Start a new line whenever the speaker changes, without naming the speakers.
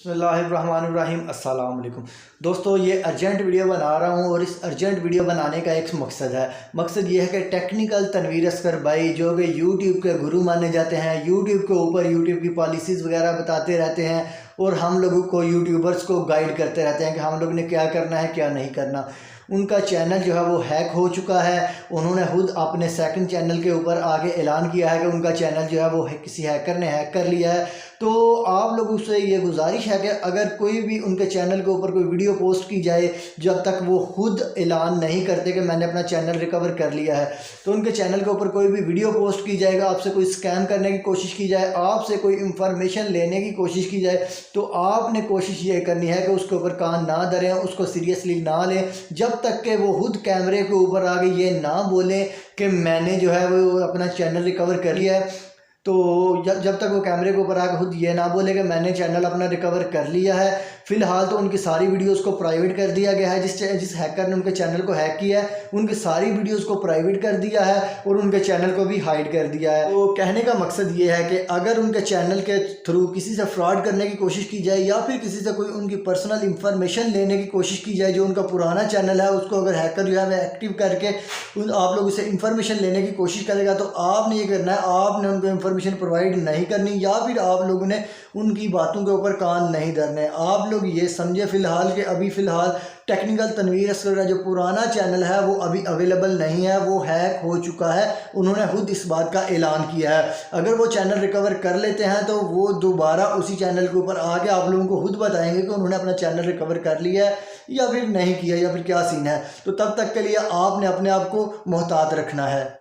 बिस्मिल्लाहिर्रहमानिर्रहीम अस्सलाम वालेकुम। दोस्तों, ये अर्जेंट वीडियो बना रहा हूँ और इस अर्जेंट वीडियो बनाने का एक मकसद है। मकसद ये है कि टेक्निकल तनवीर असगर भाई जो कि यूट्यूब के गुरु माने जाते हैं, यूट्यूब के ऊपर यूट्यूब की पॉलिसीज़ वगैरह बताते रहते हैं और हम लोगों को यूट्यूबर्स को गाइड करते रहते हैं कि हम लोग ने क्या करना है क्या नहीं करना। उनका चैनल जो है वो हैक हो चुका है। उन्होंने खुद अपने सेकंड चैनल के ऊपर आगे ऐलान किया है कि उनका चैनल जो है वो किसी हैकर ने हैक कर लिया है। तो आप लोगों से ये गुजारिश है कि अगर कोई भी उनके चैनल के ऊपर कोई वीडियो पोस्ट की जाए, जब तक वो खुद ऐलान नहीं करते कि मैंने अपना चैनल रिकवर कर लिया है, तो उनके चैनल के ऊपर कोई भी वीडियो पोस्ट की जाएगा, आपसे कोई स्कैम करने की कोशिश की जाए, आपसे कोई इंफॉर्मेशन लेने की कोशिश की जाए, तो आपने कोशिश ये करनी है कि उसके ऊपर कान ना धरें, उसको सीरियसली ना लें, जब तक कि वो खुद कैमरे के ऊपर आगे ये ना बोलें कि मैंने जो है वो अपना चैनल रिकवर कर लिया है। तो जब तक वो कैमरे के ऊपर आकर खुद ये ना बोले कि मैंने चैनल अपना रिकवर कर लिया है। फ़िलहाल तो उनकी सारी वीडियोस को प्राइवेट कर दिया गया है। जिस हैकर ने उनके चैनल को हैक किया है उनकी सारी वीडियोस को प्राइवेट कर दिया है और उनके चैनल को भी हाइड कर दिया है। तो कहने का मकसद ये है कि अगर उनके चैनल के थ्रू किसी से फ्रॉड करने की कोशिश की जाए या फिर किसी से कोई उनकी पर्सनल इंफॉर्मेशन लेने की कोशिश की जाए, जो उनका पुराना चैनल है उसको अगर हैकर जो है वह एक्टिव करके आप लोगों से इंफॉर्मेशन लेने की कोशिश करेगा, तो आपने ये करना है, आपने उनको इंफॉर्मेशन प्रोवाइड नहीं करनी या फिर आप लोगों ने उनकी बातों के ऊपर कान नहीं धरने। आप लोग ये समझे फ़िलहाल कि अभी फ़िलहाल टेक्निकल तनवीर असगर का जो पुराना चैनल है वो अभी अवेलेबल नहीं है, वो हैक हो चुका है। उन्होंने खुद इस बात का ऐलान किया है। अगर वो चैनल रिकवर कर लेते हैं तो वो दोबारा उसी चैनल के ऊपर आके आप लोगों को खुद बताएंगे कि उन्होंने अपना चैनल रिकवर कर लिया है या फिर नहीं किया या फिर क्या सीन है। तो तब तक के लिए आपने अपने आप को मोहतात रखना है।